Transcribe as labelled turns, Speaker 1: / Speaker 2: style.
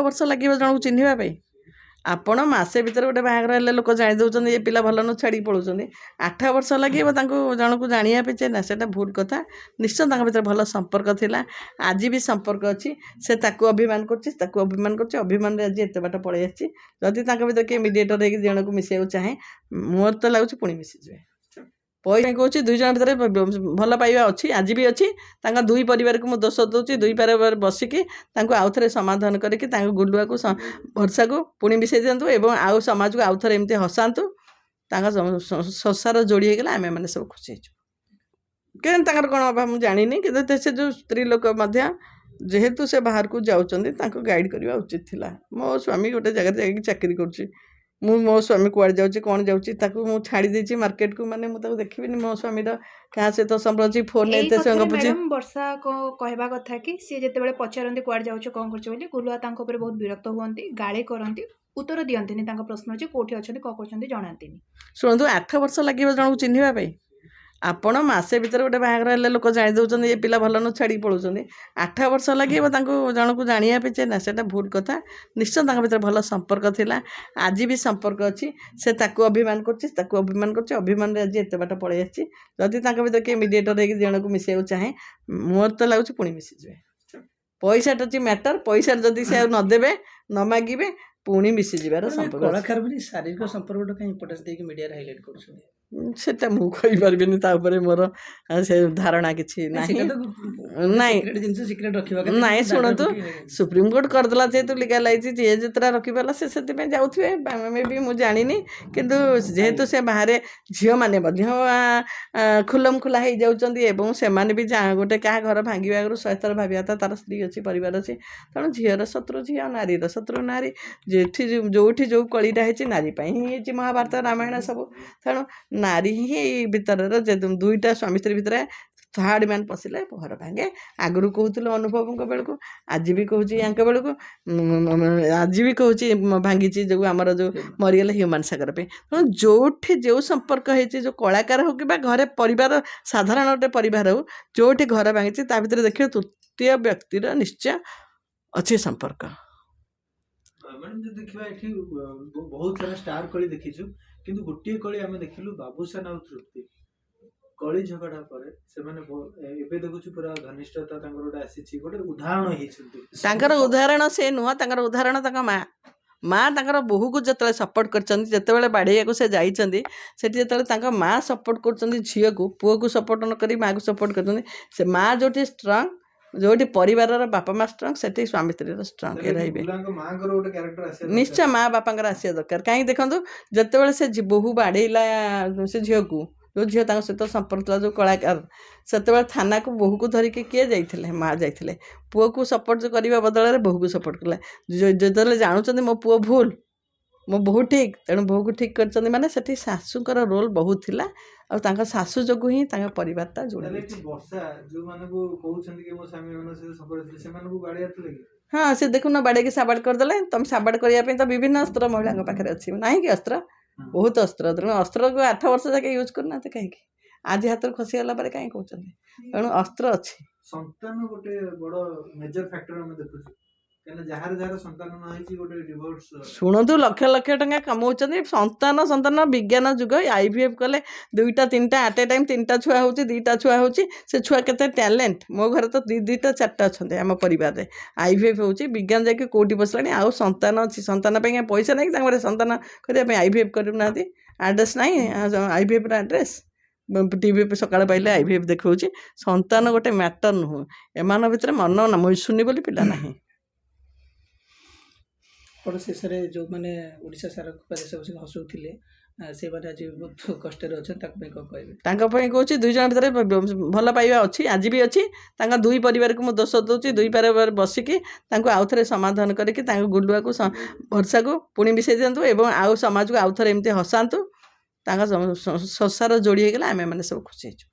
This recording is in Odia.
Speaker 1: ବର୍ଷ ଲାଗିବ ଜଣକୁ ଚିହ୍ନିବା ପାଇଁ। ଆପଣ ମାସେ ଭିତରେ ଗୋଟେ ବାହାଘର ହେଲେ ଲୋକ ଜାଣି ଦେଉଛନ୍ତି ଏ ପିଲା ଭଲ ନୁହଁ, ଛାଡ଼ିକି ପଳାଉଛନ୍ତି। 8 ବର୍ଷ ଲାଗିବ ତାଙ୍କୁ ଜଣକୁ ଜାଣିବା ପାଇଁ ଚିହ୍ନା, ସେଇଟା ଭୁଲ କଥା। ନିଶ୍ଚୟ ତାଙ୍କ ଭିତରେ ଭଲ ସମ୍ପର୍କ ଥିଲା, ଆଜି ବି ସମ୍ପର୍କ ଅଛି। ସେ ତାକୁ ଅଭିମାନ କରୁଛି, ତାକୁ ଅଭିମାନ କରୁଛି, ଅଭିମାନରେ ଆଜି ଏତେ ବାଟ ପଳେଇ ଆସିଛି। ଯଦି ତାଙ୍କ ଭିତରେ କିଏ ମିଡ଼ିଏଟର ହେଇକି ଜଣକୁ ମିଶିବାକୁ ଚାହେଁ, ମୋର ତ ଲାଗୁଛି ପୁଣି ମିଶିଯିବେ। ପଇସା କହୁଛି 2 ଜଣ ଭିତରେ ଭଲ ପାଇବା ଅଛି, ଆଜି ବି ଅଛି। ତାଙ୍କ 2 ପରିବାରକୁ ମୁଁ ଦୋଷ ଦେଉଛି, 2 ପରିବାର ବସିକି ତାଙ୍କୁ ଆଉଥରେ ସମାଧାନ କରିକି ତାଙ୍କ ଗୁଲୁଆକୁ ବର୍ଷାକୁ ପୁଣି ମିଶାଇ ଦିଅନ୍ତୁ ଏବଂ ଆଉ ସମାଜକୁ ଆଉଥରେ ଏମିତି ହସାନ୍ତୁ। ତାଙ୍କ ସଂସାର ଯୋଡ଼ି ହେଇଗଲେ ଆମେମାନେ ସବୁ ଖୁସି ହେଇଯିବୁ। କେମିତି ତାଙ୍କର କ'ଣ ଅଭାବ ମୁଁ ଜାଣିନି, କିନ୍ତୁ ସେ ଯେଉଁ ସ୍ତ୍ରୀ ଲୋକ ମଧ୍ୟ ଯେହେତୁ ସେ ବାହାରକୁ ଯାଉଛନ୍ତି ତାଙ୍କୁ ଗାଇଡ଼ କରିବା ଉଚିତ ଥିଲା। ମୋ ସ୍ୱାମୀ ଗୋଟେ ଜାଗାରେ ଯାଇକି ଚାକିରି କରୁଛି, ମୁଁ ମୋ ସ୍ୱାମୀ କୁଆଡ଼େ ଯାଉଛି କ'ଣ ଯାଉଛି ତାକୁ ମୁଁ ଛାଡ଼ି ଦେଇଛି ମାର୍କେଟକୁ, ମାନେ ମୁଁ ତାକୁ ଦେଖିବିନି। ମୋ ସ୍ୱାମୀର କାହା ସହିତ ସମ୍ପର୍କ ଅଛି, ଫୋନ୍ରେ ଏତେ ସମୟ ଗପୁଛି।
Speaker 2: ମ୍ୟାଡ଼ାମ ବର୍ଷା କହିବା କଥା କି ସିଏ ଯେତେବେଳେ ପଚାରନ୍ତି କୁଆଡ଼େ ଯାଉଛ କ'ଣ କରୁଛ ବୋଲି, ଗୁଲୁଆ ତାଙ୍କ ଉପରେ ବହୁତ ବିରକ୍ତ ହୁଅନ୍ତି, ଗାଳି କରନ୍ତି, ଉତ୍ତର ଦିଅନ୍ତିନି। ତାଙ୍କ ପ୍ରଶ୍ନ ଅଛି କୋଉଠି ଅଛନ୍ତି କ'ଣ କରୁଛନ୍ତି ଜଣାନ୍ତିନି।
Speaker 1: ଶୁଣନ୍ତୁ, 8 ବର୍ଷ ଲାଗିବ ଜଣକୁ ଚିହ୍ନିବା ପାଇଁ। ଆପଣ ମାସେ ଭିତରେ ଗୋଟେ ବାହାଘର ହେଲେ ଲୋକ ଜାଣି ଦେଉଛନ୍ତି ଏ ପିଲା ଭଲ ନୁହଁ, ଛାଡ଼ିକି ପଳାଉଛନ୍ତି। 8 ବର୍ଷ ଲାଗିବ ତାଙ୍କୁ ଜଣକୁ ଜାଣିବା ପାଇଁ ଚିହ୍ନା, ସେଇଟା ଭୁଲ କଥା। ନିଶ୍ଚୟ ତାଙ୍କ ଭିତରେ ଭଲ ସମ୍ପର୍କ ଥିଲା, ଆଜି ବି ସମ୍ପର୍କ ଅଛି। ସେ ତାକୁ ଅଭିମାନ କରୁଛି, ତାକୁ ଅଭିମାନ କରୁଛି, ଅଭିମାନରେ ଆଜି ଏତେ ବାଟ ପଳେଇ ଆସିଛି। ଯଦି ତାଙ୍କ ଭିତରେ କିଏ ମିଡ଼ିଏଟର ହେଇକି ଜଣକୁ ମିଶିବାକୁ ଚାହେଁ, ମୋର ତ ଲାଗୁଛି ପୁଣି ମିଶିଯିବେ। ପଇସାଟା ହେଉଛି ମ୍ୟାଟର। ପଇସା ଯଦି ସେ ଆଉ ନ ଦେବେ, ନ ମାଗିବେ, ପୁଣି ମିଶିଯିବାର ସମ୍ପର୍କ।
Speaker 3: କଳାକାର ବୋଲି ଶାରୀରିକ ସମ୍ପର୍କଟା କାହିଁ ଇମ୍ପୋର୍ଟାନ୍ସ ଦେଇକି ମିଡ଼ିଆରେ ହାଇଲାଇଟ୍ କରୁଛନ୍ତି?
Speaker 1: ସେଟା ମୁଁ କହିପାରିବିନି, ତା ଉପରେ ମୋର ସେ ଧାରଣା କିଛି ନାହିଁ। ନାଇଁ ନାଇଁ, ଶୁଣନ୍ତୁ, ସୁପ୍ରିମକୋର୍ଟ କରିଦେଲା ଯେହେତୁ ଲିଗାଲାଇଜ୍, ଯିଏ ଯେତେଟା ରଖିପାରିଲା ସେ ସେଥିପାଇଁ ଯାଉଥିବେ, ଆମେ ବି ମୁଁ ଜାଣିନି। କିନ୍ତୁ ଯେହେତୁ ସେ ବାହାରେ ଝିଅମାନେ ମଧ୍ୟ ଖୁଲମ ଖୁଲା ହେଇଯାଉଛନ୍ତି ଏବଂ ସେମାନେ ବି ଗୋଟେ କାହା ଘର ଭାଙ୍ଗିବା ଆଗରୁ 100 ଥର ଭାବିବା କଥା ତାର ସ୍ତ୍ରୀ ଅଛି, ପରିବାର ଅଛି। ତେଣୁ ଝିଅର ଶତ୍ରୁ ଝିଅ, ନାରୀର ଶତ୍ରୁ ନାରୀ। ଯେଉଁଠି ଯେଉଁ କଳିଟା ହେଇଛି ନାରୀ ପାଇଁ ହିଁ ହେଇଛି, ମହାଭାରତ ରାମାୟଣ ସବୁ। ତେଣୁ ନାରୀ ହିଁ ଭିତରର ଯେ 2ଟା ସ୍ୱାମୀ ସ୍ତ୍ରୀ ଭିତରେ ଥାର୍ଡ଼ ମ୍ୟାନ୍ ପଶିଲେ ଘର ଭାଙ୍ଗେ। ଆଗରୁ କହୁଥିଲୁ ଅନୁଭବଙ୍କ ବେଳକୁ, ଆଜି ବି କହୁଛି ୟାଙ୍କ ବେଳକୁ, ଆଜି ବି କହୁଛି ଭାଙ୍ଗିଛି ଯେଉଁ ଆମର ଯେଉଁ ମରିଗଲେ ହ୍ୟୁମାନ ସାଗର ପାଇଁ। ତେଣୁ ଯେଉଁଠି ଯେଉଁ ସମ୍ପର୍କ ହେଇଛି, ଯେଉଁ କଳାକାର ହେଉ କିମ୍ବା ଘରେ ପରିବାର, ସାଧାରଣ ଗୋଟେ ପରିବାର ହେଉ, ଯେଉଁଠି ଘର ଭାଙ୍ଗିଛି ତା ଭିତରେ ଦେଖିବେ ତୃତୀୟ ବ୍ୟକ୍ତିର ନିଶ୍ଚୟ ଅଛି ସମ୍ପର୍କ।
Speaker 3: ମ୍ୟାଡ଼ାମ ଯଦି ଦେଖିବା ଏଠି ବହୁତ ସାରା ଷ୍ଟାର କଳି ଦେଖିଛୁ, କିନ୍ତୁ ଗୋଟିଏ କଳି ଆମେ ଦେଖିଲୁ ବାବୁସାନ ଆଉ ତୃପ୍ତି। କଳି ଝଗଡ଼ା ପରେ ସେମାନେ ଏବେ ଦେଖୁଛୁ ପୁରା ଘନିଷ୍ଠତା ତାଙ୍କର ଗୋଟେ ଆସିଛି, ଗୋଟେ ଉଦାହରଣ ହେଇଛନ୍ତି।
Speaker 1: ତାଙ୍କର ଉଦାହରଣ ସେ ନୁହଁ, ତାଙ୍କର ଉଦାହରଣ ତାଙ୍କ ମା ତାଙ୍କର ବୋହୂକୁ ଯେତେବେଳେ ସପୋର୍ଟ କରିଛନ୍ତି, ଯେତେବେଳେ ବାଡ଼େଇବାକୁ ସେ ଯାଇଛନ୍ତି, ସେଠି ଯେତେବେଳେ ତାଙ୍କ ମା ସପୋର୍ଟ କରୁଛନ୍ତି ଝିଅକୁ, ପୁଅକୁ ସପୋର୍ଟ ନ କରି ମାଆକୁ ସପୋର୍ଟ କରୁଛନ୍ତି। ସେ ମା ଯେଉଁଠି ଷ୍ଟ୍ରଙ୍ଗ, ଯେଉଁଠି ପରିବାରର ବାପା ମା ଷ୍ଟ୍ରଙ୍ଗ, ସେଠି ସ୍ୱାମୀ ସ୍ତ୍ରୀର ଷ୍ଟ୍ରଙ୍ଗ ରହିବେ। ନିଶ୍ଚୟ ମା ବାପାଙ୍କର ଆସିବା ଦରକାର। କାହିଁକି ଦେଖନ୍ତୁ, ଯେତେବେଳେ ସେ ବୋହୂ ବାଡ଼େଇଲା ସେ ଝିଅକୁ, ଯେଉଁ ଝିଅ ତାଙ୍କ ସହିତ ସମ୍ପର୍କ ଥିଲା, ଯେଉଁ କଳାକାର, ସେତେବେଳେ ଥାନାକୁ ବୋହୂକୁ ଧରିକି କିଏ ଯାଇଥିଲେ? ମା ଯାଇଥିଲେ। ପୁଅକୁ ସପୋର୍ଟ କରିବା ବଦଳରେ ବୋହୂକୁ ସପୋର୍ଟ କଲେ। ଯେତେବେଳେ ଜାଣୁଛନ୍ତି ମୋ ପୁଅ ଭୁଲ, ମୋ ବୋହୂ ଠିକ୍, ତେଣୁ ବୋହୂକୁ ଠିକ୍ କରିଛନ୍ତି। ମାନେ ସେଠି ଶାଶୁଙ୍କର ରୋଲ୍ ବହୁତ ଥିଲା, ଆଉ ତାଙ୍କ ଶାଶୁ ଯୋଗୁଁ ହିଁ ତାଙ୍କ ପରିବାରଟା ଯୋଡ଼ି ହେଇଛି।
Speaker 3: ବର୍ଷା ଯେଉଁମାନଙ୍କୁ କହୁଛନ୍ତି କି ମୋ ସ୍ୱାମୀ ମାନଙ୍କ ସହିତ ସମ୍ପର୍କ ଥିଲେ, ସେମାନଙ୍କୁ ବାଡ଼େଇଥିଲେ କି?
Speaker 1: ହଁ, ସେ ଦେଖୁନ ବାଡ଼େଇକି ସାବାଡ଼ କରିଦେଲେ। ତମେ ସାବାଡ଼ କରିବା ପାଇଁ ତ ବିଭିନ୍ନ ଅସ୍ତ୍ର ମହିଳାଙ୍କ ପାଖରେ ଅଛି, ନାହିଁ କି ଅସ୍ତ୍ର? ବହୁତ ଅସ୍ତ୍ର। ତେଣୁ ଅସ୍ତ୍ରକୁ 8 ବର୍ଷ ଯାକେ ୟୁଜ୍ କରୁନାହାନ୍ତି କାହିଁକି? ଆଜି ହାତରୁ ଖସିଗଲା ପରେ କାହିଁ କହୁଛନ୍ତି? ତେଣୁ ଅସ୍ତ୍ର ଅଛି।
Speaker 3: ସନ୍ତାନ ଗୋଟେ ବଡ଼ ମେଜର ଫ୍ୟାକ୍ଟର ଆମେ ଦେଖୁଛୁ, କାହିଁକିନା ଯାହାର ସନ୍ତାନ ନ ହେଇଛି ଗୋଟେ ଡିଭୋର୍ସ।
Speaker 1: ଶୁଣନ୍ତୁ, ଲକ୍ଷ ଲକ୍ଷ ଟଙ୍କା କମାଉଛନ୍ତି। ସନ୍ତାନ ବିଜ୍ଞାନ ଯୁଗ। IVF କଲେ 2ଟା 3ଟା ଆଟ୍ ଏ ଟାଇମ୍ 3ଟା ଛୁଆ ହେଉଛି, 2ଟା ଛୁଆ ହେଉଛି। ସେ ଛୁଆ କେତେ ଟ୍ୟାଲେଣ୍ଟ। ମୋ ଘରେ ତ 2ଟା 4ଟା ଅଛନ୍ତି ଆମ ପରିବାରରେ। IVF ହେଉଛି, ବିଜ୍ଞାନ ଯାଇକି କେଉଁଠି ବସିଲାଣି। ଆଉ ସନ୍ତାନ ଅଛି, ସନ୍ତାନ ପାଇଁ ପଇସା ନାହିଁ ତାଙ୍କ ଘରେ ସନ୍ତାନ କରିବା ପାଇଁ। IVF କରୁନାହାନ୍ତି, ଆଡ୍ରେସ୍ ନାହିଁ IVFର ଆଡ୍ରେସ୍। TV ସକାଳ ପାଇଲେ IVF ଦେଖାଉଛି। ସନ୍ତାନ ଗୋଟେ ମ୍ୟାଟର ନୁହଁ। ଏମାନଙ୍କ ଭିତରେ ମନ ଶୁନି ବୋଲି ପିଲା ନାହିଁ।
Speaker 3: ଶେଷରେ ଯେଉଁମାନେ ଓଡ଼ିଶା ସାରା ଦେଶ ବସିକି ହସୁଥିଲେ, ସେମାନେ ଆଜି ବହୁତ କଷ୍ଟରେ ଅଛନ୍ତି, ତାଙ୍କ ପାଇଁ କ'ଣ କହିବେ?
Speaker 1: ତାଙ୍କ ପାଇଁ କହୁଛି 2 ଜଣ ଭିତରେ ଭଲ ପାଇବା ଅଛି, ଆଜି ବି ଅଛି। ତାଙ୍କ 2 ପରିବାରକୁ ମୁଁ ଦୋଷ ଦେଉଛି, 2 ପରିବାର ବସିକି ତାଙ୍କୁ ଆଉଥରେ ସମାଧାନ କରିକି ତାଙ୍କ ଗୁଲୁଆକୁ ବର୍ଷାକୁ ପୁଣି ମିଶାଇ ଦିଅନ୍ତୁ ଏବଂ ଆଉ ସମାଜକୁ ଆଉଥରେ ଏମିତି ହସାନ୍ତୁ। ତାଙ୍କ ସଂସାର ଯୋଡ଼ି ହେଇଗଲେ ଆମେମାନେ ସବୁ ଖୁସି ହେଇଯିବୁ।